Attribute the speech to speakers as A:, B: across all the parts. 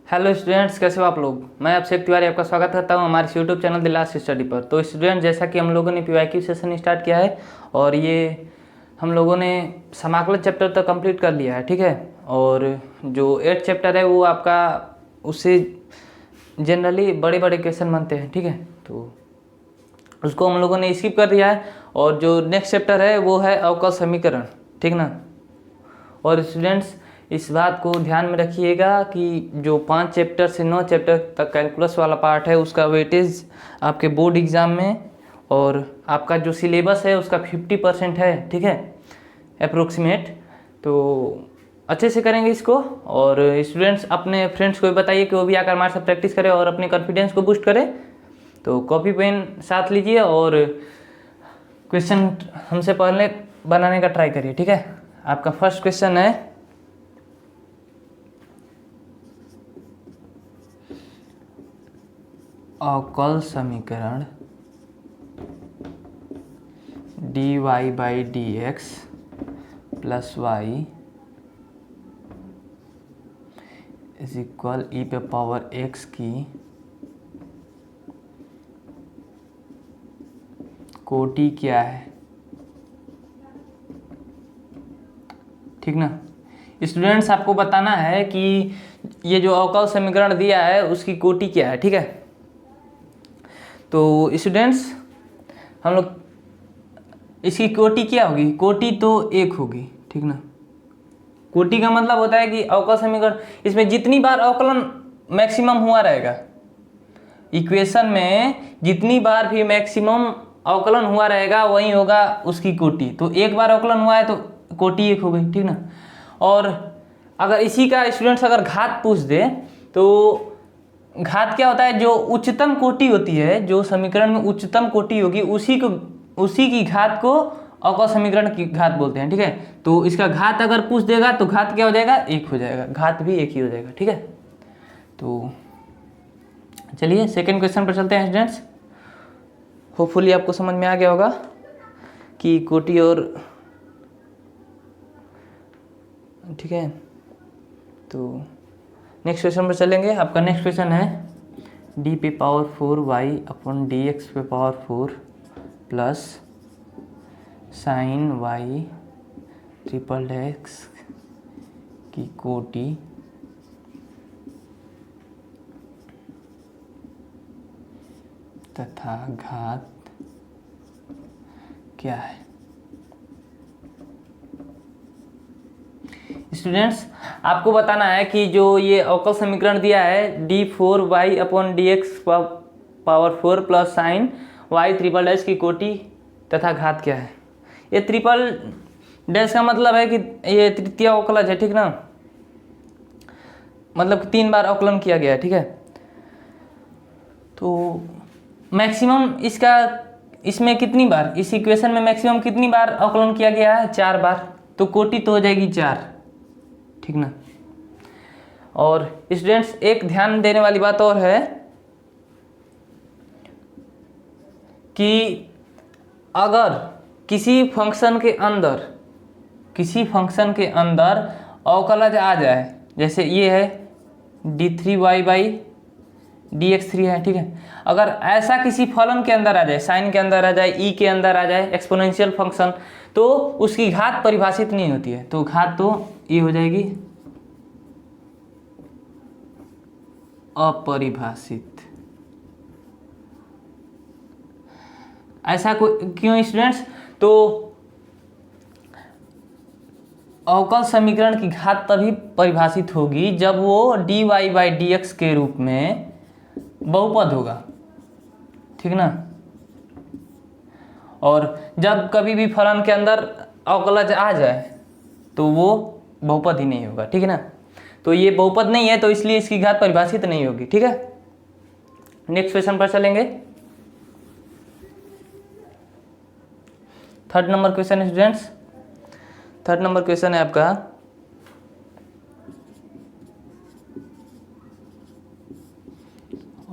A: Hello students, कैसे हो आप लोग। मैं अभिषेक तिवारी आपका स्वागत करता हूं हमारे YouTube channel the last study पर। तो स्टूडेंट, जैसा कि हम लोगों ने पीवाईक्यू सेशन स्टार्ट किया है और ये हम लोगों ने समाकलन चैप्टर तक कंप्लीट कर लिया है, ठीक है। और जो 8 चैप्टर है वो आपका उससे जनरली बड़े बड़े क्वेश्चन बनते हैं, ठीक है। तो उसको हम लोगों ने स्किप कर दिया है और जो नेक्स्ट चैप्टर है वो है अवकल समीकरण, ठीक ना। और स्टूडेंट्स, इस बात को ध्यान में रखिएगा कि जो 5 चैप्टर से 9 चैप्टर तक कैलकुलस वाला पार्ट है उसका वेटेज आपके बोर्ड एग्ज़ाम में और आपका जो सिलेबस है उसका 50% है, ठीक है, अप्रोक्सीमेट। तो अच्छे से करेंगे इसको। और स्टूडेंट्स, अपने फ्रेंड्स को भी बताइए कि वो भी आकर हमारे साथ प्रैक्टिस करें और अपने कॉन्फिडेंस को बूस्ट करें। तो कॉपी पेन साथ लीजिए और क्वेश्चन हमसे पहले बनाने का ट्राई करिए, ठीक है। आपका फर्स्ट क्वेश्चन है, अवकल समीकरण dy by D X plus Y is equal E पे पावर एक्स की कोटि क्या है, ठीक ना। स्टूडेंट्स, आपको बताना है कि ये जो अवकल समीकरण दिया है उसकी कोटि क्या है, ठीक है। तो स्टूडेंट्स, हम लोग इसकी कोटि क्या होगी, कोटि तो 1 होगी, ठीक ना। कोटि का मतलब होता है कि अवकल समीकरण इसमें जितनी बार अवकलन मैक्सिमम हुआ रहेगा, इक्वेशन में जितनी बार भी मैक्सिमम अवकलन हुआ रहेगा वही होगा उसकी कोटि। तो एक बार अवकलन हुआ है तो कोटि 1 हो गई, ठीक ना। और अगर इसी का स्टूडेंट्स अगर घात पूछ दे तो घात क्या होता है, जो उच्चतम कोटि होती है, जो समीकरण में उच्चतम कोटि होगी उसी की घात को अवकल समीकरण की घात बोलते हैं, ठीक है। तो इसका घात अगर पूछ देगा तो घात क्या हो जाएगा, 1 हो जाएगा, घात भी 1 ही हो जाएगा, ठीक है। तो चलिए सेकंड क्वेश्चन पर चलते हैं स्टूडेंट्स। होपफुली आपको समझ में आ गया होगा कि कोटि और, ठीक है। तो नेक्स्ट क्वेश्चन पर चलेंगे। आपका नेक्स्ट क्वेश्चन है डी पे power 4 Y upon D X पे power 4 plus sine Y triple X की कोटि तथा घात क्या है। स्टूडेंट्स, आपको बताना है कि जो ये अवकल समीकरण दिया है d4y upon D X power 4 plus sine Y triple dash की कोटि तथा घात क्या है। ये ट्रिपल डैश का मतलब है कि ये तृतीय अवकलज है, ठीक ना। मतलब 3 बार अवकलन किया गया है, ठीक है। तो मैक्सिमम इसमें कितनी बार, इस इक्वेशन में मैक्सिमम कितनी बार अवकलन किया गया है, 4 बार। तो कोटि तो हो जाएगी 4, ठीक ना। और स्टूडेंट्स, एक ध्यान देने वाली बात और है कि अगर किसी फंक्शन के अंदर अवकलज आ जाए, जैसे ये है d3y बाई डी एक्स 3 है, ठीक है। अगर ऐसा किसी फलन के अंदर आ जाए, साइन के अंदर आ जाए, ई के अंदर आ जाए, एक्सपोनेंशियल फंक्शन, तो उसकी घात परिभाषित नहीं होती है। तो घात तो ये हो जाएगी अपरिभाषित। ऐसा क्यों स्टूडेंट्स, तो अवकल समीकरण की घात तभी परिभाषित होगी जब वो dy बाई डी एक्स के रूप में बहुपद होगा, ठीक ना। और जब कभी भी फलन के अंदर अवकलज आ जाए तो वो बहुपद ही नहीं होगा, ठीक है ना। तो ये बहुपद नहीं है तो इसलिए इसकी घात परिभाषित नहीं होगी, ठीक है। नेक्स्ट क्वेश्चन पर चलेंगे। थर्ड नंबर क्वेश्चन है स्टूडेंट्स। थर्ड नंबर क्वेश्चन है आपका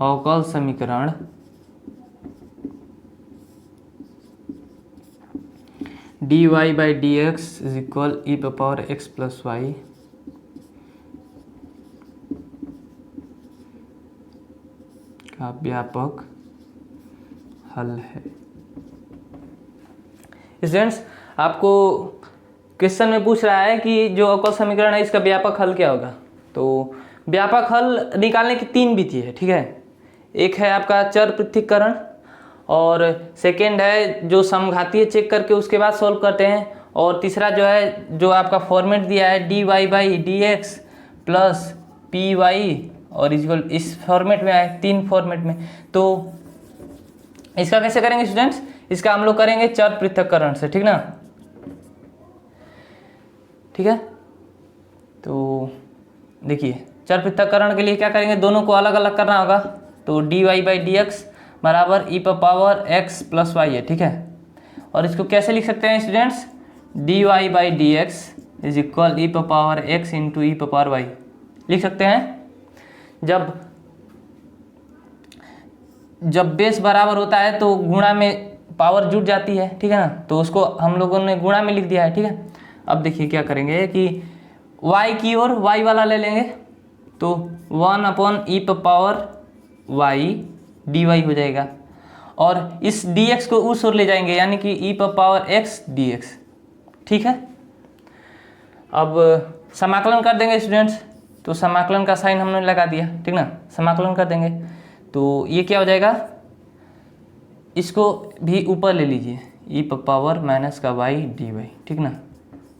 A: अवकल समीकरण dy by D X is equal E पे पावर एक्स प्लस वाई का व्यापक हल है। स्टूडेंट्स, आपको क्वेश्चन में पूछ रहा है कि जो अवकल समीकरण है इसका व्यापक हल क्या होगा। तो व्यापक हल निकालने की 3 विधि है, ठीक है। एक है आपका चर पृथक्करण, और सेकेंड है जो समघातीय चेक करके उसके बाद सॉल्व करते हैं, और तीसरा जो है जो आपका फॉर्मेट दिया है dy/dx प्लस py और इस फॉर्मेट में आए, 3 फॉर्मेट में। तो इसका कैसे करेंगे स्टूडेंट्स, इसका हम लोग करेंगे चर पृथक्करण से, ठीक ना। ठीक है, तो देखिए चर पृथक्करण के लिए क्या करेंगे, दोनों को अलग अलग करना होगा। तो dy/dx बराबर e⁻x + y है, ठीक है। और इसको कैसे लिख सकते हैं students, dy/dx is equal e⁻x into e⁻y लिख सकते हैं। जब बेस बराबर होता है तो गुणा में पावर जुट जाती है, ठीक है ना। तो उसको हम लोगों ने गुणा में लिख दिया है, ठीक है। अब देखिए क्या करेंगे कि y की ओर y वाला ले लेंगे, तो 1/e⁻y dy हो जाएगा, और इस dx को उस ओर ले जाएंगे यानी कि e⁻x dx, ठीक है। अब समाकलन कर देंगे स्टूडेंट्स, तो समाकलन का साइन हमने लगा दिया, ठीक ना। समाकलन कर देंगे तो ये क्या हो जाएगा, इसको भी ऊपर ले लीजिए e⁻−y dy, ठीक ना,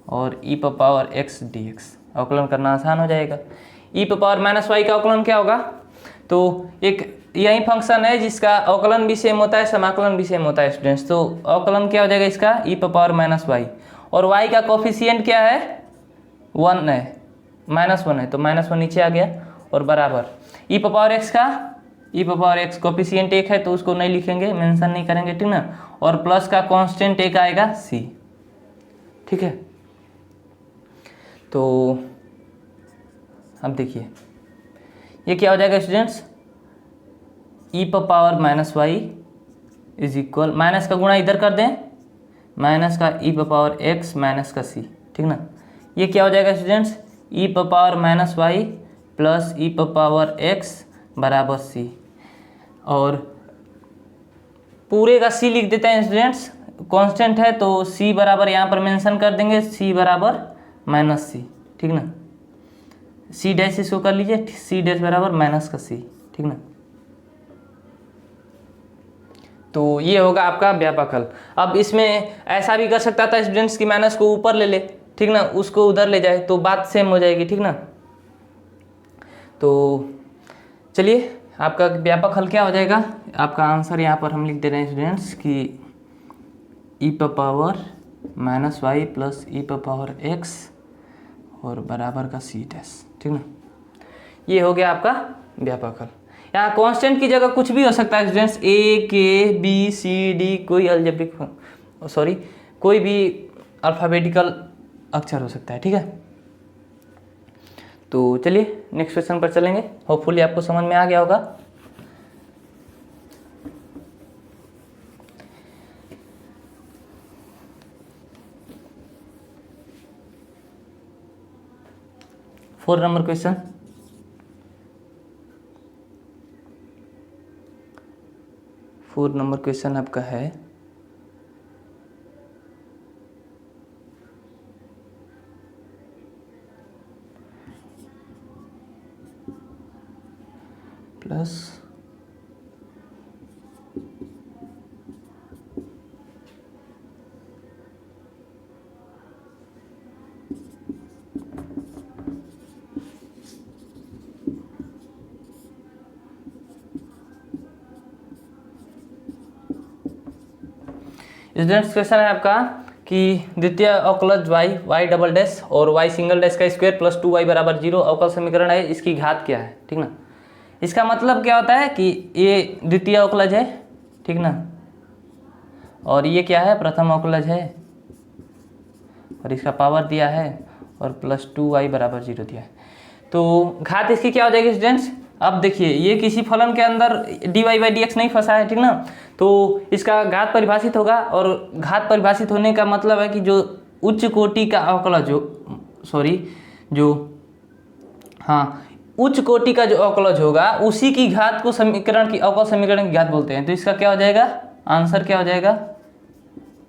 A: और e⁻x dx। अवकलन करना आसान हो जाएगा। e⁻−y का अवकलन क्या होगा, तो एक यही फंक्शन है जिसका अवकलन भी सेम होता है, समाकलन भी सेम होता है स्टूडेंट्स। तो अवकलन क्या हो जाएगा इसका e⁻−y, और y का कोफिशिएंट क्या है, 1 है, -1 है, तो -1 नीचे आ गया, और बराबर e⁻x का e⁻x कोफिशिएंट 1 है तो उसको नहीं लिखेंगे, मेंशन नहीं करेंगे, ठीक ना। और प्लस का कांस्टेंट 1 आएगा c, ठीक है। तो अब देखिए ये क्या हो जाएगा students, e⁻−y is equal, minus का गुणा इधर कर दें, माइनस का e⁻x माइनस का c, ठीक ना। ये क्या हो जाएगा स्टूडेंट्स, e⁻−y प्लस e⁻x बराबर c, और पूरे का c लिख देते हैं स्टूडेंट्स, कांस्टेंट है तो c बराबर यहाँ पर मेंशन कर देंगे, c बराबर -c, ठीक ना। c डैश इसको कर लीजिए, c डैश बराबर माइनस का c, ठीक ना। तो ये होगा आपका व्यापक हल। अब इसमें ऐसा भी कर सकता था स्टूडेंट्स की माइनस को ऊपर ले ले, ठीक ना, उसको उधर ले जाए तो बात सेम हो जाएगी, ठीक ना। तो चलिए आपका व्यापक हल क्या हो जाएगा, आपका आंसर यहाँ पर हम लिख दे रहे हैं स्टूडेंट्स कि e⁻−y प्लस e⁻x और बराबर का c डैश, ठीक ना। ये हो गया आपका व्यापक हल। यहाँ कांस्टेंट की जगह कुछ भी हो सकता है students, a k b c d, कोई अलजेब्रिक कोई भी अल्फ़ाबेटिकल अक्षर हो सकता है, ठीक है। तो चलिए नेक्स्ट क्वेश्चन पर चलेंगे, होपफुली आपको समझ में आ गया होगा। फोर नंबर क्वेश्चन, आपका है प्लस स्टूडेंट्स क्वेश्चन है आपका कि द्वितीय अवकलज y डबल डैश और y सिंगल डैश का स्क्वायर प्लस 2y बराबर 0 अवकल समीकरण है, इसकी घात क्या है, ठीक ना। इसका मतलब क्या होता है कि ये द्वितीय अवकलज है, ठीक ना, और ये क्या है, प्रथम अवकलज है, और इसका पावर दिया है, और प्लस 2y बराबर 0 दिया है। तो घात इसकी क्या हो जाएगी स्टूडेंट्स, अब देखिए ये किसी फलन के अंदर dy/dx नहीं फंसा है, ठीक ना। तो इसका घात परिभाषित होगा, और घात परिभाषित होने का मतलब है कि जो उच्च कोटि का अवकलज उच्च कोटि का जो अवकलज होगा उसी की घात को समीकरण की अवकल समीकरण की घात बोलते हैं। तो इसका क्या हो जाएगा, आंसर क्या हो जाएगा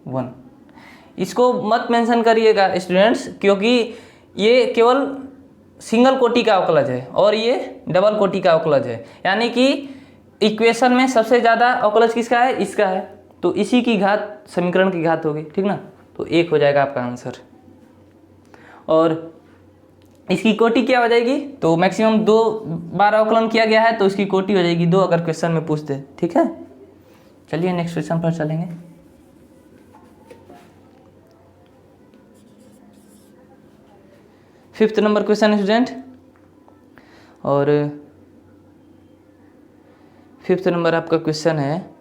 A: 1। इसको मत मेंशन करिएगा स्टूडेंट्स, क्योंकि ये केवल सिंगल कोटि का अवकलज है और ये डबल कोटि का अवकलज है, यानी कि इक्वेशन में सबसे ज़्यादा अवकलज किसका है, इसका है। तो इसी की घात समीकरण की घात होगी, ठीक ना। तो 1 हो जाएगा आपका आंसर। और इसकी कोटि क्या हो जाएगी, तो मैक्सिमम 2 बार अवकलन किया गया है तो इसकी कोटि हो जाएगी 2, अगर क्वेश्चन में पूछते, ठीक है। चलिए नेक्स्ट क्वेश्चन पर चलेंगे। फिफ्थ नंबर क्वेश्चन स्टूडेंट, और फिफ्थ नंबर आपका क्वेश्चन है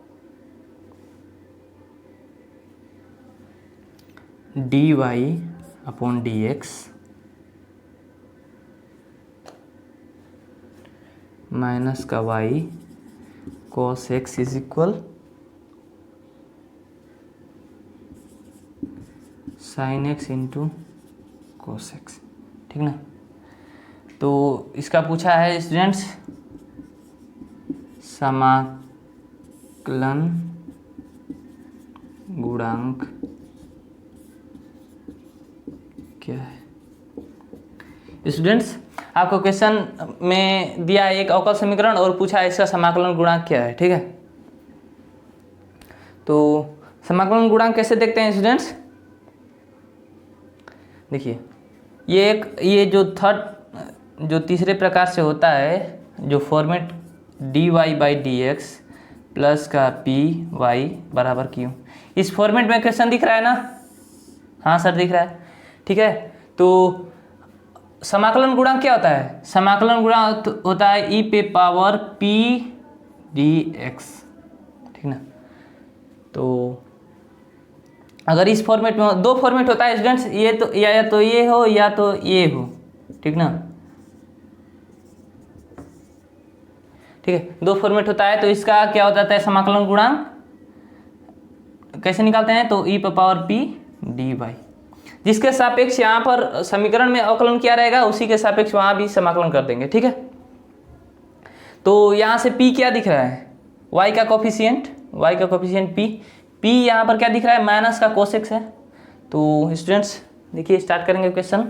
A: dy/dx माइनस का y cos x is equal sin x into cos x, ठीक ना। तो इसका पूछा है स्टूडेंट्स समाकलन गुणांक क्या है। स्टूडेंट्स आपको क्वेश्चन में दिया है एक अवकल समीकरण और पूछा है इसका समाकलन गुणांक क्या है, ठीक है। तो समाकलन गुणांक कैसे देखते हैं स्टूडेंट्स, देखिए ये जो तीसरे प्रकार से होता है, जो फॉर्मेट dy/dx प्लस का py बराबर q, इस फॉर्मेट में क्वेश्चन दिख रहा है ना, हाँ सर दिख रहा है, ठीक है। तो समाकलन गुणांक क्या होता है, समाकलन गुणांक होता है e पे पावर p dx, ठीक ना। तो अगर इस फॉर्मेट में 2 फॉर्मेट होता है स्टूडेंट्स, ये तो या तो ये हो या तो ये हो, ठीक ना, ठीक है। 2 फॉर्मेट होता है तो इसका क्या हो जाता है समाकलन गुणांक, कैसे निकालते हैं, तो e पर पावर p dy, जिसके सापेक्ष यहाँ पर समीकरण में अवकलन किया रहेगा उसी के सापेक्ष वहाँ भी समाकलन कर देंगे, ठीक है। तो यहाँ से p क्या दिख रहा है, y का कोफिशिएंट p यहाँ पर क्या दिख रहा है, माइनस का cos x है। तो स्टूडेंट्स देखिए स्टार्ट करेंगे क्वेश्चन,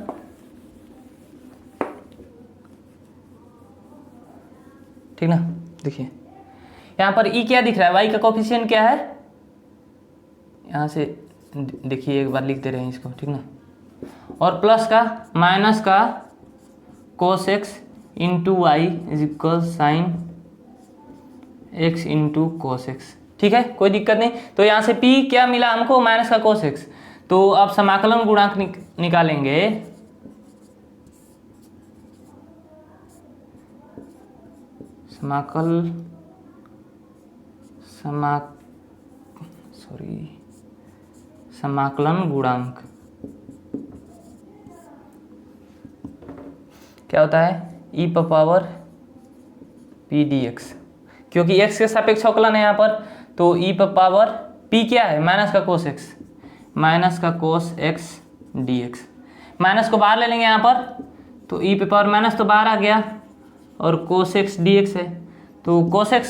A: ठीक ना। देखिए यहाँ पर e क्या दिख रहा है, y का कोफिशिएंट क्या है, यहाँ से देखिए एक बार लिख दे रहे हैं इसको, ठीक ना, और प्लस का माइनस का cos x into Y is equal sine x into cos x, ठीक है, कोई दिक्कत नहीं। तो यहाँ से p क्या मिला हमको, माइनस का cos x। तो अब समाकलन गुणांक निकालेंगे, समाकलन गुणांक क्या होता है, e पर पावर p dx, क्योंकि x के सापेक्ष अवकलन है यहाँ पर, तो e पर पावर p क्या है, माइनस का cos x dx, माइनस को बाहर ले लेंगे यहाँ पर, तो e पे पावर माइनस तो बाहर आ गया और cos x dx है। तो cos x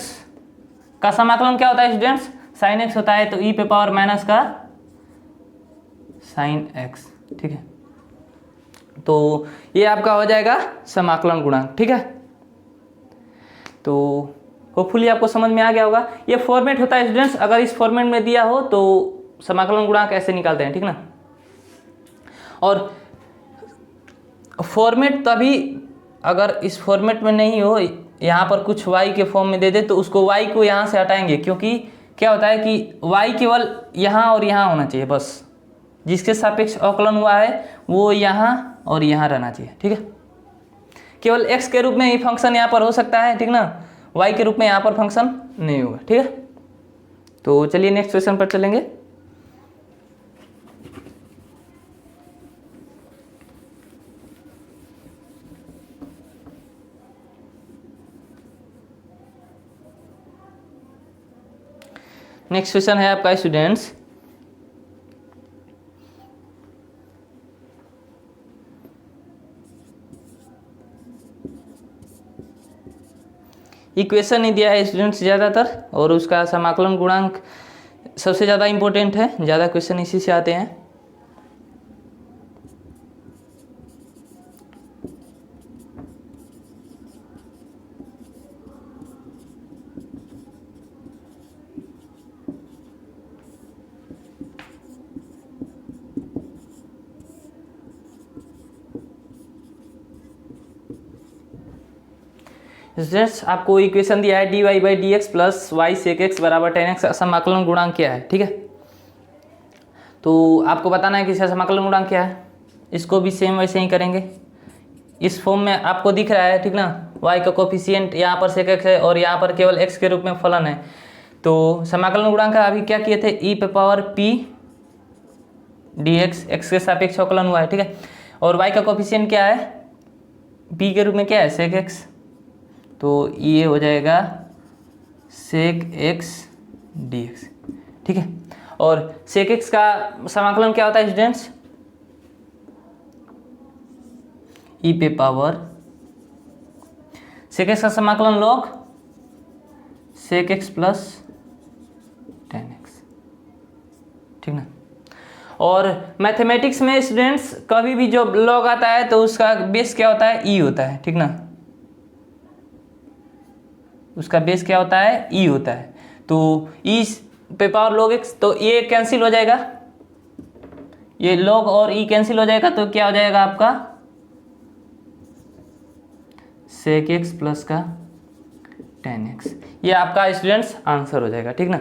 A: का समाकलन क्या होता है स्टूडेंट्स, sin x होता है, तो e पे पावर माइनस का sin x, ठीक है। तो ये आपका हो जाएगा समाकलन गुणांक, ठीक है। तो होपफुली आपको समझ में आ गया होगा। ये फॉर्मेट होता है स्टूडेंट्स, अगर इस फॉर्मेट में दिया हो तो समाकलन गुणांक ऐसे निकालते हैं, ठीक ना। और फॉर्मेट तभी, अगर इस फॉर्मेट में नहीं हो, यहाँ पर कुछ y के फॉर्म में दे दे तो उसको y को यहाँ से हटाएंगे, क्योंकि क्या होता है कि y केवल यहाँ और यहाँ होना चाहिए, बस जिसके सापेक्ष अवकलन हुआ है वो यहाँ और यहाँ रहना चाहिए, ठीक है। केवल x के रूप में ही फंक्शन यहाँ पर हो सकता है, ठीक ना, y के रूप में यहाँ पर फंक्शन नहीं होगा, ठीक है। तो चलिए नेक्स्ट क्वेश्चन पर चलेंगे। नेक्स्ट क्वेश्चन है आपका स्टूडेंट्स इक्वेशन ही दिया है स्टूडेंट्स ज़्यादातर, और उसका समाकलन गुणांक सबसे ज़्यादा इम्पोर्टेंट है, ज़्यादा क्वेश्चन इसी से आते हैं। स्टूडेंट्स आपको इक्वेशन दिया है dy by D X plus Y sec X बराबर 10x का समाकलन गुणांक क्या है, ठीक है। तो आपको बताना है कि इसका समाकलन गुणांक क्या है। इसको भी सेम वैसे ही करेंगे, इस फॉर्म में आपको दिख रहा है, ठीक ना। y का कोफिशिएंट यहाँ पर सेक एक्स है और यहाँ पर केवल x के रूप में फलन है। तो समाकलन गुणांक का अभी क्या किए थे, e पे पावर p dx, x के सापेक्ष अवकलन हुआ है, ठीक है। और y का कोफिशिएंट क्या है, p के रूप में क्या है, सेक एक्स, तो ये हो जाएगा सेक एक्स डी एक्स, ठीक है। और सेक एक्स का समाकलन क्या होता है स्टूडेंट्स, ई पे पावर सेक एक्स का समाकलन log sec x plus 10x, ठीक ना। और मैथमेटिक्स में स्टूडेंट्स कभी भी जो लॉग आता है तो उसका बेस क्या होता है, ई होता है, ठीक ना। उसका बेस क्या होता है, ई होता है। तो ई पे पावर लॉग एक्स, तो ये कैंसिल हो जाएगा, ये लॉग और ई कैंसिल हो जाएगा, तो क्या हो जाएगा आपका सेक एक्स प्लस का 10x। ये आपका स्टूडेंट्स आंसर हो जाएगा, ठीक ना।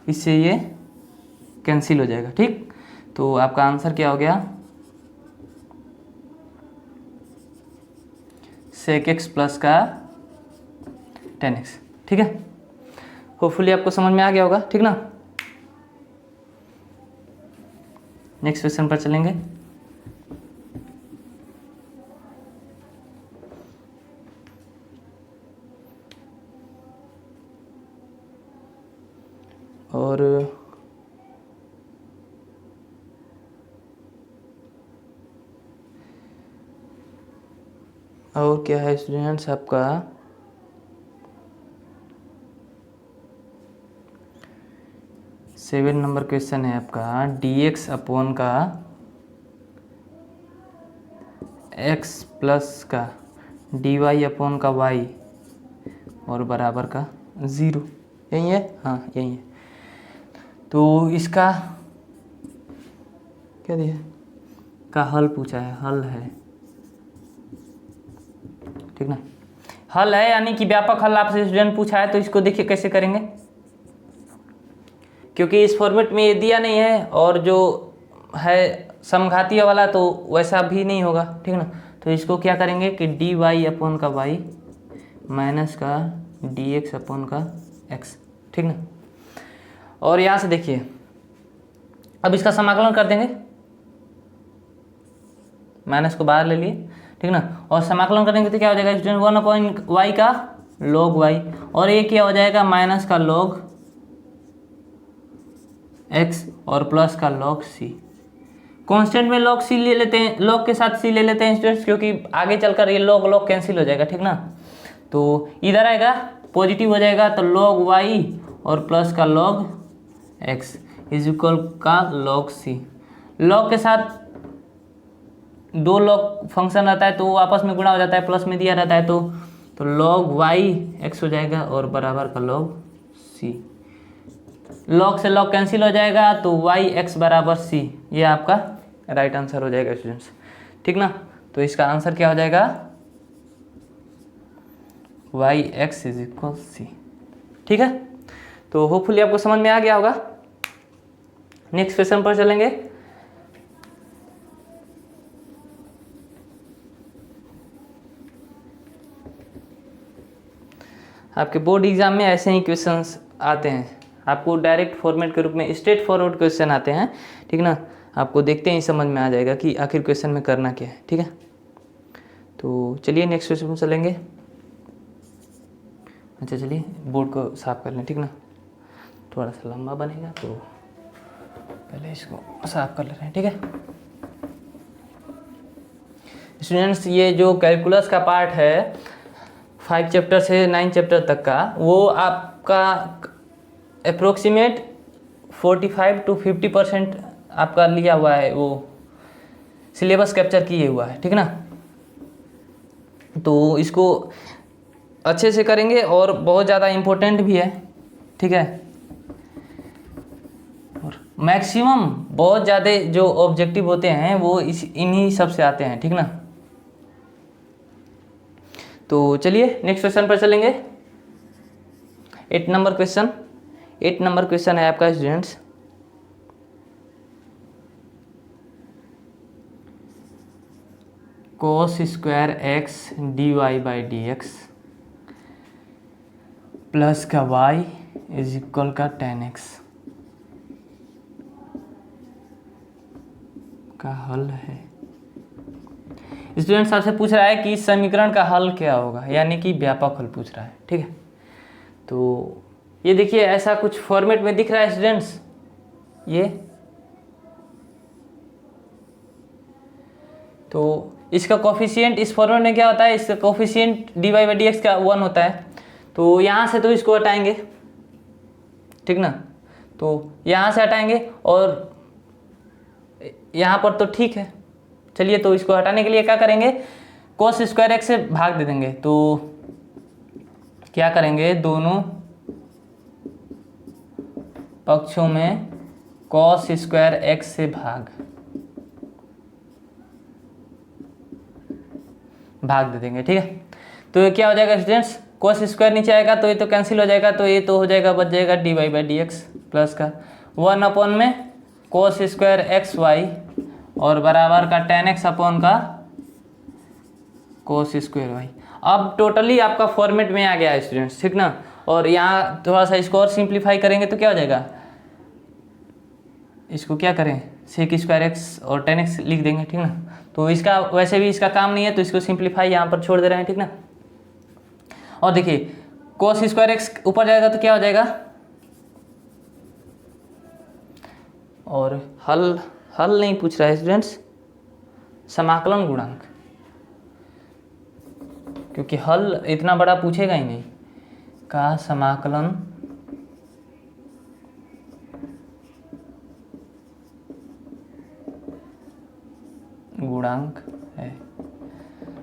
A: इससे ये कैंसिल हो जाएगा, ठीक। तो आपका आंसर क्या हो गया, सेक एक्स प्लस का 10x, ठीक है। होपफुली आपको समझ में आ गया होगा, ठीक ना। नेक्स्ट क्वेश्चन पर चलेंगे। और क्या है स्टूडेंट्स आपका, 7 नंबर क्वेश्चन है आपका, dx अपॉन का x प्लस का dy अपॉन का y और बराबर का 0, यही है, हाँ यही है। तो इसका क्या दिया का हल पूछा है, हल है, ठीक ना। हल है यानी कि व्यापक हल आपसे स्टूडेंट पूछा है, तो इसको देखिए कैसे करेंगे, क्योंकि इस फॉर्मेट में ये दिया नहीं है, और जो है समघातीय वाला तो वैसा भी नहीं होगा, ठीक ना। तो इसको क्या करेंगे कि डी वाई अपॉन का वाई माइनस का डी एक्स अपॉन का एक्स, ठीक ना। और यहाँ से देखिए अब इसका समाकलन कर देंगे, माइनस को बाहर ले लिए, ठीक ना। और समाकलन करेंगे तो क्या हो जाएगा स्टूडेंट, 1 अपॉन वाई का लॉग वाई, और ये क्या हो जाएगा माइनस का लॉग एक्स और प्लस का लॉग सी। कांस्टेंट में लॉग सी ले लेते हैं, लॉग के साथ सी ले लेते हैं स्टूडेंट्स, क्योंकि आगे चलकर ये लॉग लॉग कैंसिल हो जाएगा, ठीक ना। तो इधर आएगा पॉजिटिव हो जाएगा, तो लॉग वाई और प्लस का लॉग एक्स इज इक्वल का लॉग सी। लॉग के साथ दो लॉग फंक्शन रहता है तो वो आपस में गुणा हो जाता है, प्लस में दिया रहता है, तो लॉग वाई एक्स हो जाएगा और बराबर का लॉग सी। लॉग से लॉग कैंसिल हो जाएगा, तो वाई एक्स बराबर सी, ये आपका राइट आंसर हो जाएगा स्टूडेंट्स, ठीक ना। तो इसका आंसर क्या हो जाएगा, Y X is equal C, ठीक है। तो होपफुली आपको समझ में आ गया होगा। नेक्स्ट क्वेश्चन पर चलेंगे। आपके बोर्ड एग्जाम में ऐसे ही क्वेश्चंस आते हैं, आपको डायरेक्ट फॉर्मेट के रूप में स्ट्रेट फॉरवर्ड क्वेश्चन आते हैं, ठीक ना। आपको देखते ही समझ में आ जाएगा कि आखिर क्वेश्चन में करना क्या है, ठीक है। तो चलिए नेक्स्ट क्वेश्चन में चलेंगे। अच्छा चलिए बोर्ड को साफ कर लें, ठीक ना, थोड़ा सा लंबा बनेगा, तो पहले इसको साफ कर ले रहे हैं, ठीक है। स्टूडेंट्स ये जो कैलकुलस का पार्ट है 5 चैप्टर से 9 चैप्टर तक का, वो आपका अप्रोक्सीमेट 45 to 50% आपका लिया हुआ है, वो सिलेबस कैप्चर किए हुआ है, ठीक ना। तो इसको अच्छे से करेंगे और बहुत ज़्यादा इम्पोर्टेंट भी है, ठीक है। और मैक्सिमम बहुत ज़्यादा जो ऑब्जेक्टिव होते हैं वो इन्हीं सब से आते हैं, ठीक ना। तो चलिए नेक्स्ट क्वेश्चन पर चलेंगे। 8 नंबर क्वेश्चन है आपका students. cos square x dy/dx plus का y इज इक्वल का tan x का हल है। स्टूडेंट्स आपसे पूछ रहा है कि इस समीकरण का हल क्या होगा, यानी कि व्यापक हल पूछ रहा है, ठीक है। तो ये देखिए ऐसा कुछ फॉर्मेट में दिख रहा है स्टूडेंट्स, ये तो इसका कोफिशिएंट इस फॉर्मेट में क्या होता है, इसका कोफिशिएंट dy/dx का 1 होता है। तो यहाँ से तो इसको हटाएंगे, ठीक ना। तो यहाँ से हटाएंगे और यहाँ पर तो ठीक है। चलिए तो इसको हटाने के लिए क्या करेंगे, cos स्क्वायर x से भाग दे देंगे। तो क्या करेंगे, दोनों पक्षों में cos स्क्वायर x से भाग दे देंगे, ठीक है। तो ये क्या हो जाएगा स्टूडेंट्स, cos स्क्वायर नीचे आएगा तो ये तो कैंसिल हो जाएगा, तो ये तो हो जाएगा, बच जाएगा dy/dx प्लस का 1 अपॉन में cos स्क्वायर एक्स वाई और बराबर का tan x अपॉन का cos स्क्वायर वाई। अब टोटली आपका फॉर्मेट में आ गया है स्टूडेंट्स, ठीक ना। और यहाँ थोड़ा सा इसको और सिंप्लीफाई करेंगे तो क्या हो जाएगा, इसको क्या करें, sec स्क्वायर एक्स और tan x लिख देंगे, ठीक ना। तो इसका वैसे भी इसका काम नहीं है तो इसको सिंप्लीफाई यहाँ पर छोड़ दे रहे हैं, ठीक ना। और देखिए cos स्क्वायर एक्स ऊपर जाएगा तो क्या हो जाएगा, और हल नहीं पूछ रहा है स्टूडेंट्स, समाकलन गुणांक, क्योंकि हल इतना बड़ा पूछेगा ही नहीं, का समाकलन गुणांक है।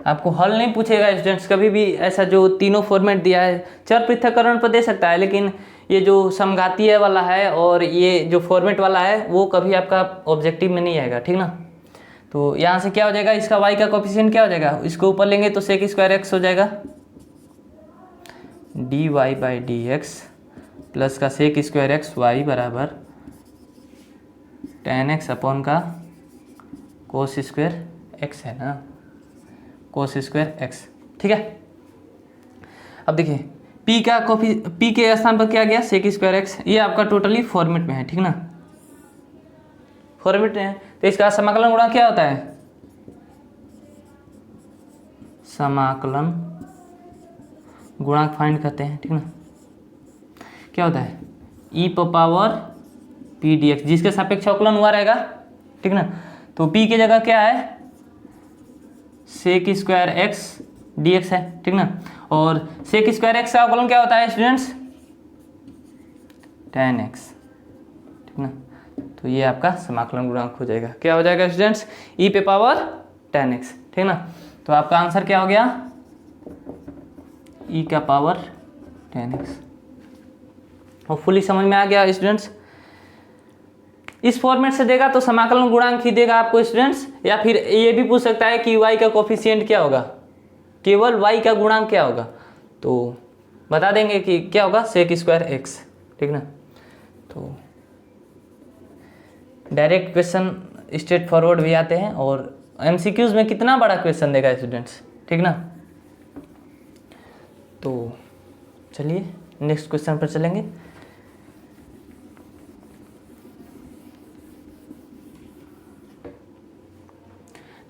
A: आपको हल नहीं पूछेगा स्टूडेंट्स कभी भी, ऐसा जो तीनों फॉर्मेट दिया है चर पृथक्करण पर दे सकता है, लेकिन ये जो समघातीय वाला है और ये जो फॉर्मेट वाला है वो कभी आपका ऑब्जेक्टिव में नहीं आएगा, ठीक ना। तो यहाँ से क्या हो जाएगा, इसका y का कोफिशिएंट क्या हो जाएगा, इसको ऊपर लेंगे तो sec स्क्वायर एक्स हो जाएगा dy/dx प्लस का sec स्क्वायर एक्स वाई बराबर tan x अपॉन का cos स्क्वायर एक्स है ना, cos स्क्वायर एक्स, ठीक है। अब देखिए p के स्थान पर क्या गया, sec स्क्वायर एक्स, ये आपका टोटली फॉर्मेट में है, ठीक ना, फॉर्मेट में है। तो इसका समाकलन गुणांक क्या होता है, समाकलन गुणांक फाइंड करते हैं, ठीक ना। क्या होता है, e पावर p dx, जिसके सापेक्ष अवकलन हुआ रहेगा, ठीक ना। तो p की जगह क्या है, sec स्क्वायर एक्स dx है, ठीक ना। और sec स्क्वायर एक्स का अवकलन क्या होता है स्टूडेंट्स, tan x, ठीक ना। तो ये आपका समाकलन गुणांक हो जाएगा, क्या हो जाएगा स्टूडेंट्स, e पे पावर tan x, ठीक ना। तो आपका आंसर क्या हो गया, e का पावर tan x। होपफुली समझ में आ गया स्टूडेंट्स। इस फॉर्मेट से देगा तो समाकलन गुणांक ही देगा आपको स्टूडेंट्स, या फिर ये भी पूछ सकता है कि y का कोफिशिएंट क्या होगा, केवल y का गुणांक क्या होगा, तो बता देंगे कि क्या होगा, sec स्क्वायर एक्स, ठीक ना। तो डायरेक्ट क्वेश्चन स्ट्रेट फॉरवर्ड भी आते हैं, और MCQs में कितना बड़ा क्वेश्चन देगा स्टूडेंट्स, ठीक ना। तो चलिए नेक्स्ट क्वेश्चन पर चलेंगे।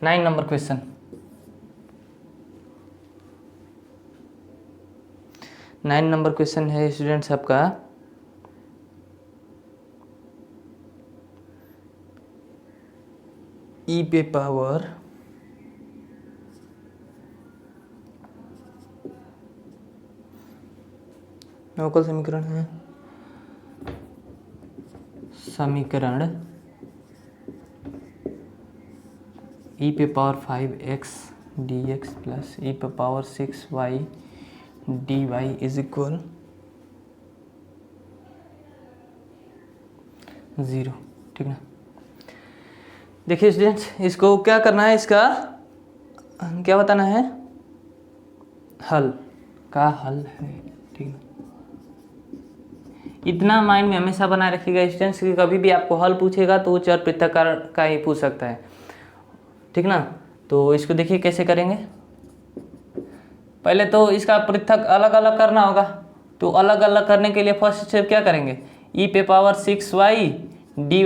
A: नाइन नंबर क्वेश्चन है स्टूडेंट्स आपका, e पे पावर अवकल समीकरण है समीकरण e पे power 5x dx plus e पे power 6y dy is equal 0। ठीक ना। देखिए स्टूडेंट्स, इसको क्या करना है, इसका क्या बताना है, हल का हल है। ठीक ना। इतना माइंड में हमेशा बनाए रखिएगा स्टूडेंट्स कि कभी भी आपको हल पूछेगा तो वो चर पृथक्करण का ही पूछ सकता है। ठीक ना। तो इसको देखिए कैसे करेंगे। पहले तो इसका पृथक अलग अलग करना होगा, तो अलग अलग करने के लिए फर्स्ट स्टेप क्या करेंगे, e पे पावर 6y dy,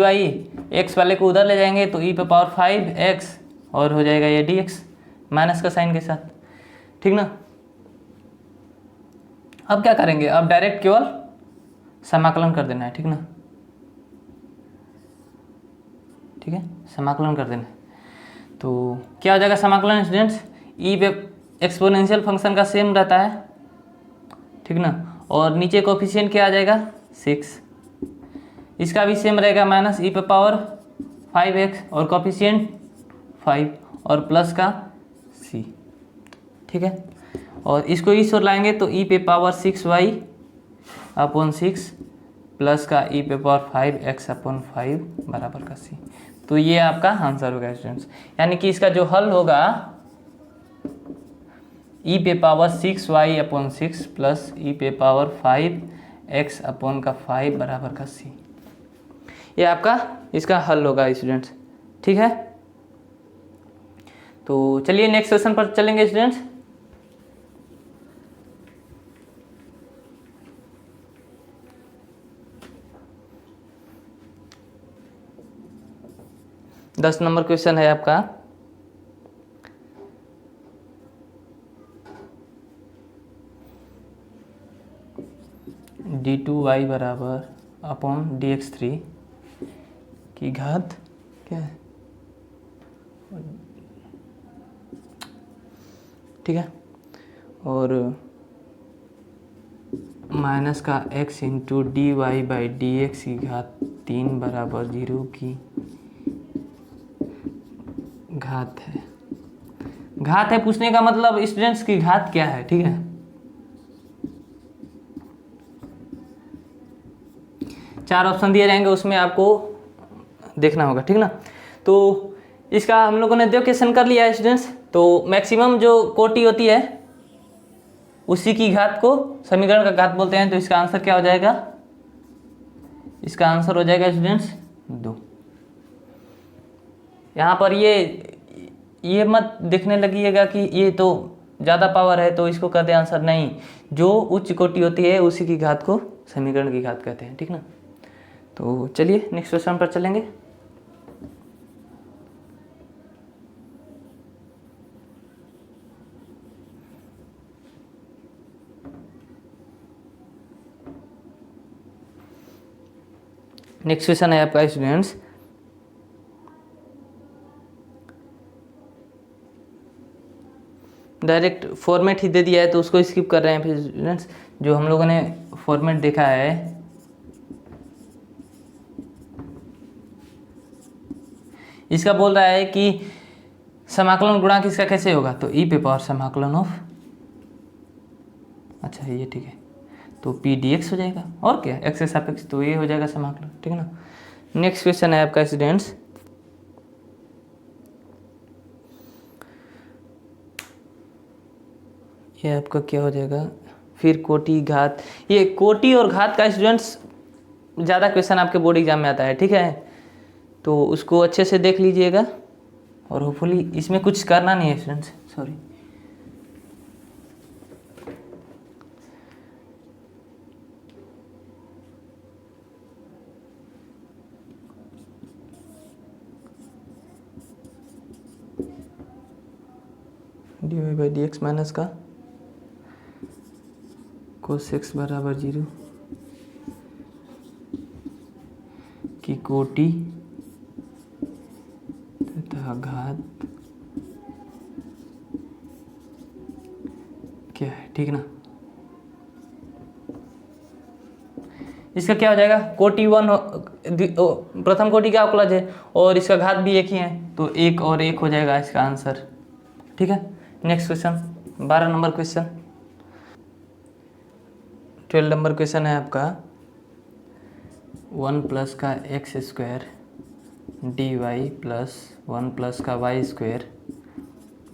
A: x वाले को उधर ले जाएंगे तो e पे पावर 5x और हो जाएगा ये dx माइनस का साइन के साथ। ठीक ना। अब क्या करेंगे, अब डायरेक्ट केवल समाकलन कर देना है। ठीक ना। ठीक है, समाकलन कर देना है। तो क्या हो जाएगा समाकलन स्टूडेंट्स, ई पे एक्सपोनेंशियल फंक्शन का सेम रहता है। ठीक ना। और नीचे कोफिशिएंट क्या आ जाएगा 6, इसका भी सेम रहेगा माइनस ई पे पावर 5x और कोफिशिएंट 5 और प्लस का c। ठीक है। और इसको इस ओर लाएंगे तो ई पे पावर 6y अपॉन 6 प्लस का ई पे पावर 5x अपॉन 5 बराबर का c। तो ये आपका आंसर होगा स्टूडेंट्स। यानी कि इसका जो हल होगा ई पे पावर 6y अपॉन 6 प्लस ई पे पावर 5x अपॉन का 5 बराबर का c, ये आपका इसका हल होगा स्टूडेंट्स। ठीक है। तो चलिए नेक्स्ट क्वेश्चन पर चलेंगे स्टूडेंट्स। दस नंबर क्वेश्चन है आपका, d2y बराबर अपॉन dx3 की घात क्या है। ठीक है। और माइनस का x into D Y by D X की घात 3 बराबर 0 की घात है। घात है पूछने का मतलब स्टूडेंट्स की घात क्या है। ठीक है। चार ऑप्शन दिए जाएंगे, उसमें आपको देखना होगा। ठीक ना। तो इसका हम लोगों ने दो क्वेश्चन कर लिया है स्टूडेंट्स। तो मैक्सिमम जो कोटि होती है उसी की घात को समीकरण का घात बोलते हैं। तो इसका आंसर क्या हो जाएगा, इसका आंसर हो जाएगा स्टूडेंट्स 2। यहाँ पर ये मत देखने लगिएगा कि ये तो ज़्यादा पावर है तो इसको कहते हैं आंसर, नहीं, जो उच्च कोटि होती है उसी की घात को समीकरण की घात कहते हैं। ठीक ना। तो चलिए नेक्स्ट क्वेश्चन पर चलेंगे। नेक्स्ट क्वेश्चन है आपका स्टूडेंट्स, डायरेक्ट फॉर्मेट ही दे दिया है तो उसको स्किप कर रहे हैं। फिर स्टूडेंट्स जो हम लोगों ने फॉर्मेट देखा है, इसका बोल रहा है कि समाकलन गुणांक इसका कैसे होगा, तो ई पे पावर समाकलन ऑफ, अच्छा ये ठीक है, तो पी डी एक्स हो जाएगा और क्या एक्स के सापेक्ष, तो ये हो जाएगा समाकलन। ठीक है ना। नेक्स्ट क्वेश्चन है आपका स्टूडेंट्स, ये आपका क्या हो जाएगा, फिर कोटि घात, ये कोटि और घात का स्टूडेंट्स ज़्यादा क्वेश्चन आपके बोर्ड एग्जाम में आता है। ठीक है। तो उसको अच्छे से देख लीजिएगा और होपफुली इसमें कुछ करना नहीं है students, sorry. D Y by D X minus का कोस एक्स बराबर 0 की कोटि तथा घात क्या है। ठीक ना। इसका क्या हो जाएगा, कोटि 1 प्रथम कोटि का अवकलज है और इसका घात भी एक ही है, तो 1 और 1 हो जाएगा इसका आंसर। ठीक है, next question 12 number question. 12 number question है आपका 1 प्लस का X square D Y plus 1 plus का वाई स्क्वायर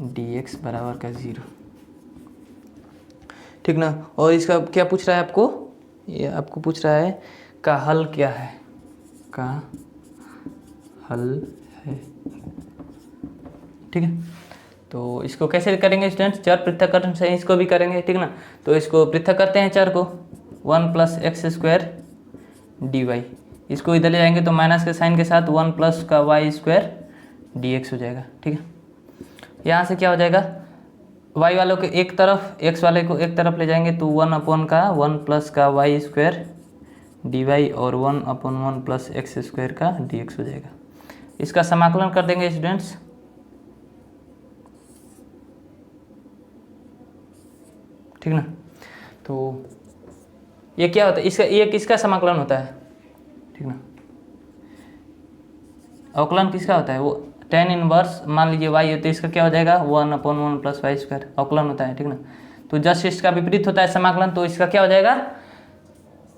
A: डी एक्स बराबर का 0। ठीक ना, और इसका क्या पूछ रहा है आपको, ये आपको पूछ रहा है का हल क्या है, का हल है। ठीक है, तो इसको कैसे करेंगे स्टूडेंट्स, चर पृथक्करण से इसको भी करेंगे। ठीक ना, तो इसको पृथक करते हैं चर को, 1 plus X square D Y, इसको इधर ले जाएंगे तो माइनस के साइन के साथ 1 प्लस का वाई स्क्वायर डी एक्स हो जाएगा। ठीक है, यहाँ से क्या हो जाएगा, वाई वालों के एक तरफ एक्स वाले को एक तरफ ले जाएंगे तो 1 अपॉन का 1 प्लस का वाई स्क्वायर डी वाई और 1 अपॉन 1 प्लस एक्स स्क्वायर का डी एक्स हो जाएगा। इसका समाकलन कर देंगे स्टूडेंट्स। ठीक ना, तो ये क्या होता है, इसका ये किसका समाकलन होता है। ठीक ना, अवकलन किसका होता है, वो tan इनवर्स मान लीजिए y है तो इसका क्या हो जाएगा 1 अपॉन 1 प्लस वाई स्क्वायर, अवकलन होता है। ठीक ना, तो जस्ट इसका विपरीत होता है समाकलन, तो इसका क्या हो जाएगा,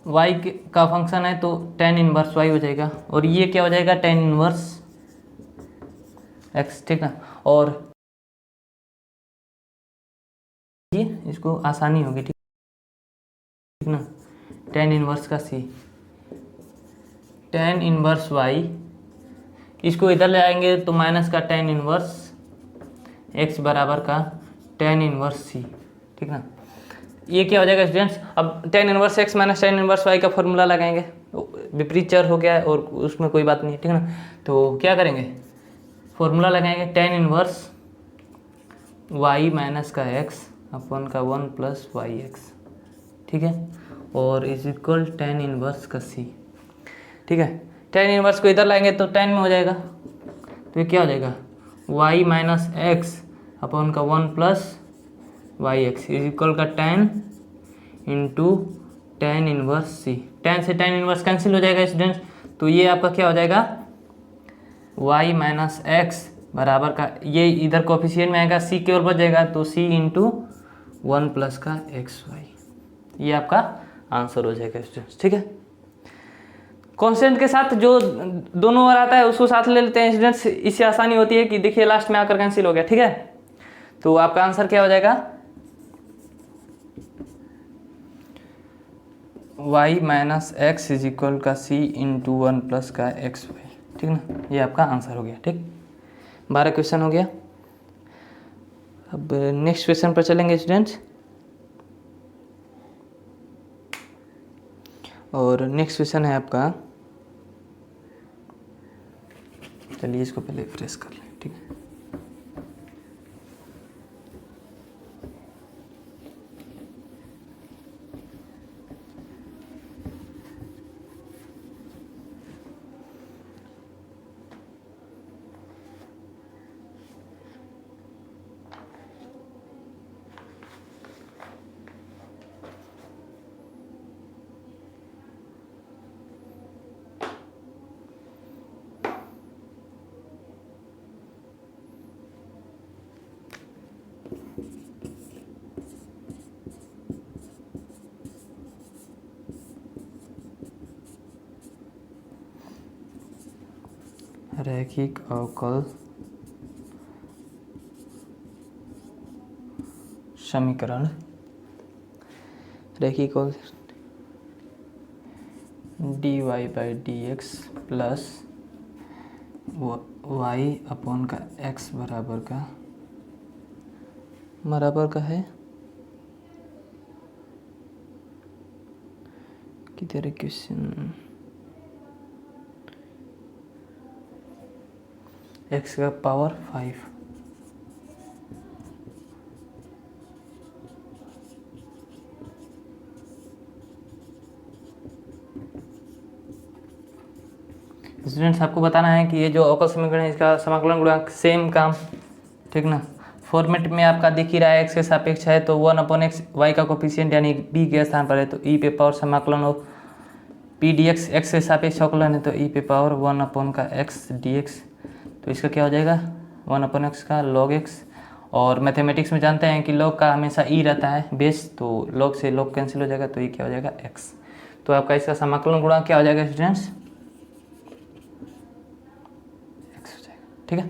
A: y का फंक्शन है तो tan इनवर्स y हो जाएगा, और ये क्या हो जाएगा tan इनवर्स x। ठीक ना, और ये इसको आसानी होगी। ठीक ना, tan इनवर्स का c, tan इनवर्स y, इसको इधर ले आएंगे तो माइनस का tan इनवर्स x बराबर का tan इनवर्स c। ठीक ना, ये क्या हो जाएगा स्टूडेंट्स, अब tan inverse x minus tan inverse y का फॉर्मूला लगाएंगे, विपरीत चर हो गया है और उसमें कोई बात नहीं है। ठीक ना, तो क्या करेंगे, फॉर्मूला लगाएंगे tan इनवर्स y माइनस का x अपॉन का 1 प्लस वाई एक्स। ठीक है, और इज इक्वल tan इनवर्स का c। ठीक है, tan इनवर्स को इधर लाएंगे तो tan में हो जाएगा, तो ये क्या हो जाएगा y माइनस एक्स अपॉन का 1 plus Y X is equal का tan into tan inverse c। tan से tan इनवर्स कैंसिल हो जाएगा स्टूडेंट्स, तो ये आपका क्या हो जाएगा y माइनस एक्स बराबर का, ये इधर कोफिशिएंट में आएगा c की ओर बढ़ जाएगा तो c इंटू 1 प्लस का एक्स वाई, ये आपका आंसर हो जाएगा स्टूडेंट्स। ठीक है, कांस्टेंट के साथ जो दोनों ओर आता है उसको साथ ले लेते हैं स्टूडेंट्स, इससे आसानी होती है कि देखिए लास्ट में आकर कैंसिल हो गया। ठीक है, तो आपका आंसर क्या हो जाएगा y minus x is equal का c इंटू 1 प्लस का एक्स वाई। ठीक ना, ये आपका आंसर हो गया। ठीक, 12 क्वेश्चन हो गया। अब नेक्स्ट क्वेश्चन पर चलेंगे स्टूडेंट्स, और नेक्स्ट क्वेश्चन है आपका, चलिए इसको पहले प्रेस कर लें। ठीक है, रैखिक अवकल समीकरण, रैखिक D Y by D X plus Y upon का एक्स बराबर का है, किधर है क्वेश्चन, एक्स का पावर 5। स्टूडेंट्स आपको बताना है कि ये जो अवकल समीकरण है इसका समाकलन गुणांक सेम काम। ठीक ना, फॉर्मेट में आपका दिख ही रहा है, एक्स के सापेक्ष है तो 1 अपॉन एक्स, वाई का कोफिशिएंट यानी बी के स्थान पर है तो ई पे पावर समाकलन हो पी डी एक्स एक्स के सापेक्ष अवकलन है तो ई पे पावर 1 का एक्स डी एक्स, तो इसका क्या हो जाएगा 1/x का log x। और मैथमेटिक्स में जानते हैं कि log का हमेशा ई रहता है बेस, तो log से log कैंसिल हो जाएगा तो ये क्या हो जाएगा x। तो आपका इसका समाकलन गुणांक क्या हो जाएगा स्टूडेंट्स, x हो जाएगा। ठीक है,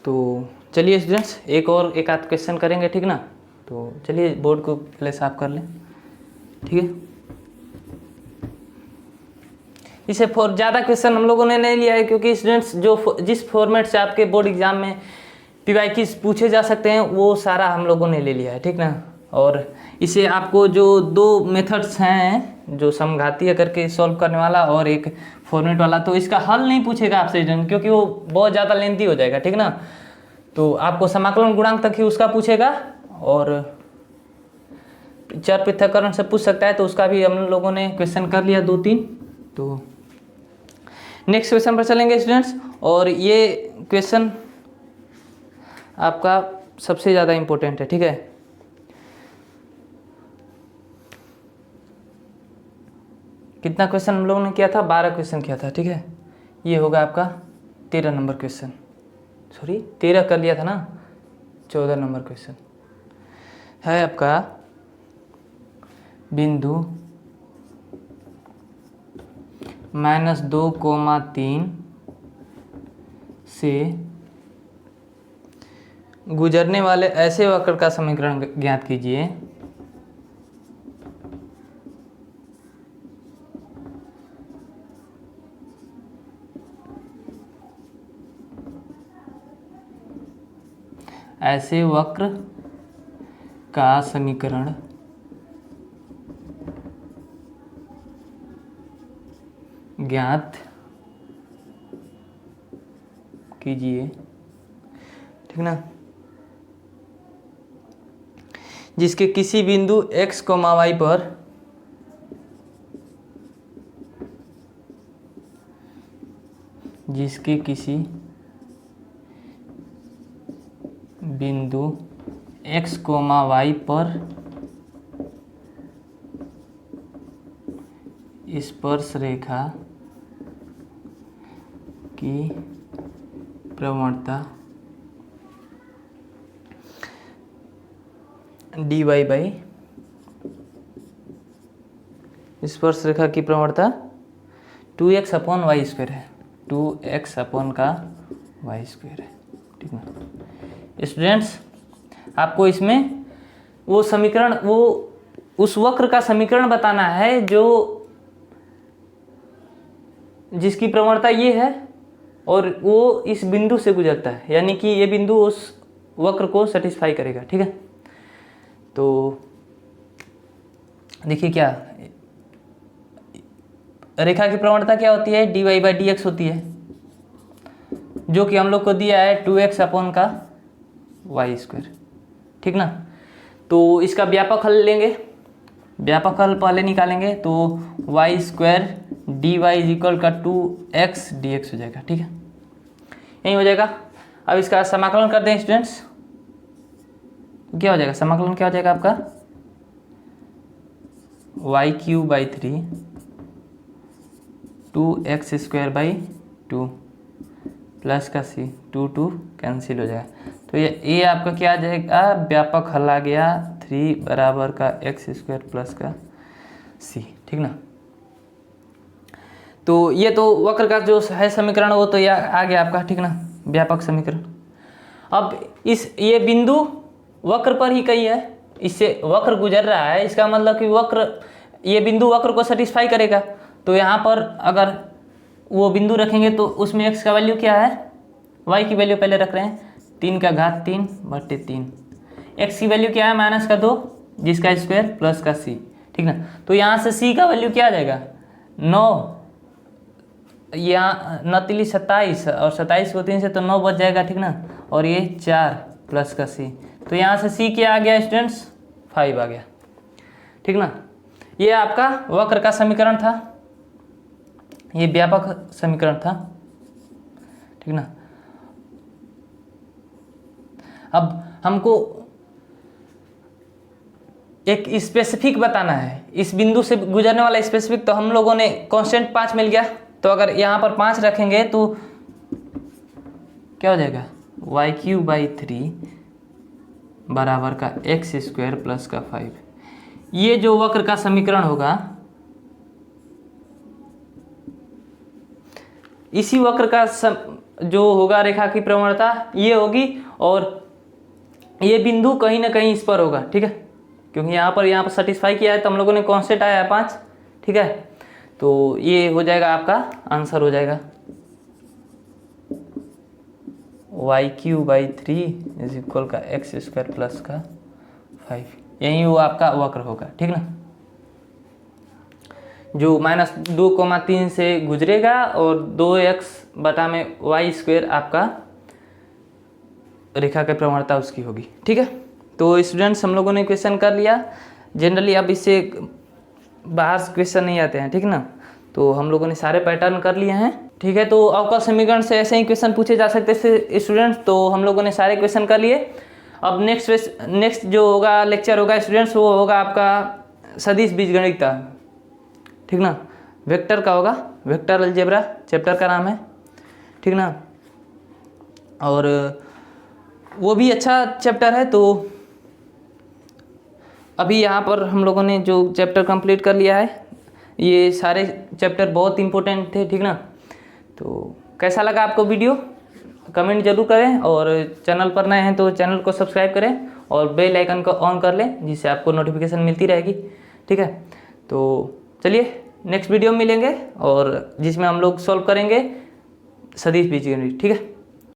A: तो चलिए स्टूडेंट्स एक आध क्वेश्चन करेंगे, ठीक ना। तो चलिए बोर्ड को पहले साफ कर लें, ठीक है। इसे ज़्यादा क्वेश्चन हम लोगों ने नहीं लिया है क्योंकि स्टूडेंट्स जिस फॉर्मेट से आपके बोर्ड एग्जाम में पीवाईक्यूज पूछे जा सकते हैं वो सारा हम लोगों ने ले लिया है, ठीक ना। और इसे आपको जो 2 मेथड्स हैं, जो समघातीय करके सॉल्व करने वाला और एक फॉर्मेट वाला, तो इसका हल नहीं पूछेगा आपसे स्टूडेंट क्योंकि वो बहुत ज़्यादा लेंथी हो जाएगा, ठीक ना। तो आपको समाकलन गुणांक तक ही उसका पूछेगा और चर पृथक्करण से पूछ सकता है, तो उसका भी हम लोगों ने क्वेश्चन कर लिया 2-3। तो नेक्स्ट क्वेश्चन पर चलेंगे स्टूडेंट्स, और ये क्वेश्चन आपका सबसे ज़्यादा इम्पोर्टेंट है, ठीक है। कितना क्वेश्चन हम लोगों ने किया था, 12 क्वेश्चन किया था, ठीक है। ये होगा आपका 13 नंबर क्वेश्चन, सॉरी 13 कर लिया था ना, 14 नंबर क्वेश्चन है आपका। बिंदु -2,3 से गुजरने वाले ऐसे वक्र का समीकरण ज्ञात कीजिए ऐसे वक्र का समीकरण ज्ञात कीजिए, ठीक ना, जिसके किसी बिंदु x, y पर बिंदु x, y पर स्पर्श रेखा की प्रवणता dy बाई स्पर्श रेखा की प्रवणता 2x/y² है, 2x/y² है, ठीक ना। स्टूडेंट्स आपको इसमें वो समीकरण, वो उस वक्र का समीकरण बताना है जो जिसकी प्रवणता ये है और वो इस बिंदु से गुजरता है, यानी कि ये बिंदु उस वक्र को सेटिस्फाई करेगा, ठीक है। तो देखिए क्या रेखा की प्रवणता क्या होती है, dy/dx होती है, जो कि हम लोग को दिया है 2x/y², ठीक ना। तो इसका व्यापक हल लेंगे, व्यापक हल पहले निकालेंगे, तो y² dy = 2x dx हो जाएगा, ठीक है, यही हो जाएगा। अब इसका समाकलन कर दें स्टूडेंट्स, क्या हो जाएगा समाकलन, क्या हो जाएगा आपका y³ 2x²/2 प्लस का c, 2 कैंसिल हो जाएगा, तो ये आपका क्या आ जाएगा, व्यापक हल आ गया 3 बराबर का x² प्लस का c, ठीक ना। तो ये तो वक्र का जो है समीकरण वो तो ये आ गया आपका, ठीक ना, व्यापक समीकरण। अब ये बिंदु वक्र पर ही कहीं है, इससे वक्र गुजर रहा है, इसका मतलब कि ये बिंदु वक्र को सेटिस्फाई करेगा। तो यहाँ पर अगर वो बिंदु रखेंगे तो उसमें x का वैल्यू क्या है, y की वैल्यू पहले रख रहे हैं 3/3/3, x की वैल्यू क्या है -2 जिसका स्क्वायर प्लस का c, ठीक ना। तो यहाँ से c का वैल्यू क्या आ जाएगा 9, यहाँ 9 तिली 27 और 27 को 3 से तो 9 बच जाएगा, ठीक ना। और ये 4 प्लस का c, तो यहाँ से c क्या आ गया स्टूडेंट्स 5 आ गया, ठीक ना। ये आपका वक्र का समीकरण था, ये व्यापक समीकरण था, ठीक ना। अब हमको एक स्पेसिफिक बताना है, इस बिंदु से गुजरने वाला स्पेसिफिक। तो हम लोगों ने कांस्टेंट 5 मिल गया, तो अगर यहाँ पर 5 रखेंगे तो क्या हो जाएगा, y³/3 बराबर का x² प्लस का 5। ये जो वक्र का समीकरण होगा, इसी वक्र का जो होगा रेखा की प्रवणता ये होगी, और ये बिंदु कहीं ना कहीं इस पर होगा, ठीक है, क्योंकि यहाँ पर सेटिस्फाई किया है, तो हम लोगों ने कांस्टेंट आया है 5, ठीक है। तो ये हो जाएगा, आपका आंसर हो जाएगा y³/3 = का x² प्लस का 5। यही वो आपका वक्र होगा, ठीक ना, जो -2,3 से गुजरेगा, और 2x/y² आपका रेखा की प्रवणता उसकी होगी, ठीक है। तो स्टूडेंट्स, हम लोगों ने क्वेश्चन कर लिया। जनरली अब इससे बाहर से क्वेश्चन नहीं आते हैं, ठीक ना, तो हम लोगों ने सारे पैटर्न कर लिए हैं, ठीक है। तो अवकल समीकरण से ऐसे ही क्वेश्चन पूछे जा सकते थे स्टूडेंट्स, तो हम लोगों ने सारे क्वेश्चन कर लिए। अब नेक्स्ट जो होगा लेक्चर होगा स्टूडेंट्स, वो होगा आपका सदिश बीजगणित का, ठीक ना, वेक्टर का होगा, वेक्टर अलजेब्रा चैप्टर का नाम है, ठीक ना, और वो भी अच्छा चैप्टर है। तो अभी यहाँ पर हम लोगों ने जो चैप्टर कंप्लीट कर लिया है, ये सारे चैप्टर बहुत इंपॉर्टेंट थे, ठीक ना। तो कैसा लगा आपको वीडियो, कमेंट जरूर करें, और चैनल पर नए हैं तो चैनल को सब्सक्राइब करें और बेल आइकन को ऑन कर लें, जिससे आपको नोटिफिकेशन मिलती रहेगी, ठीक है। तो चलिए नेक्स्ट वीडियो में मिलेंगे, और जिसमें हम लोग सॉल्व करेंगे सदिश बीजगणित, ठीक है।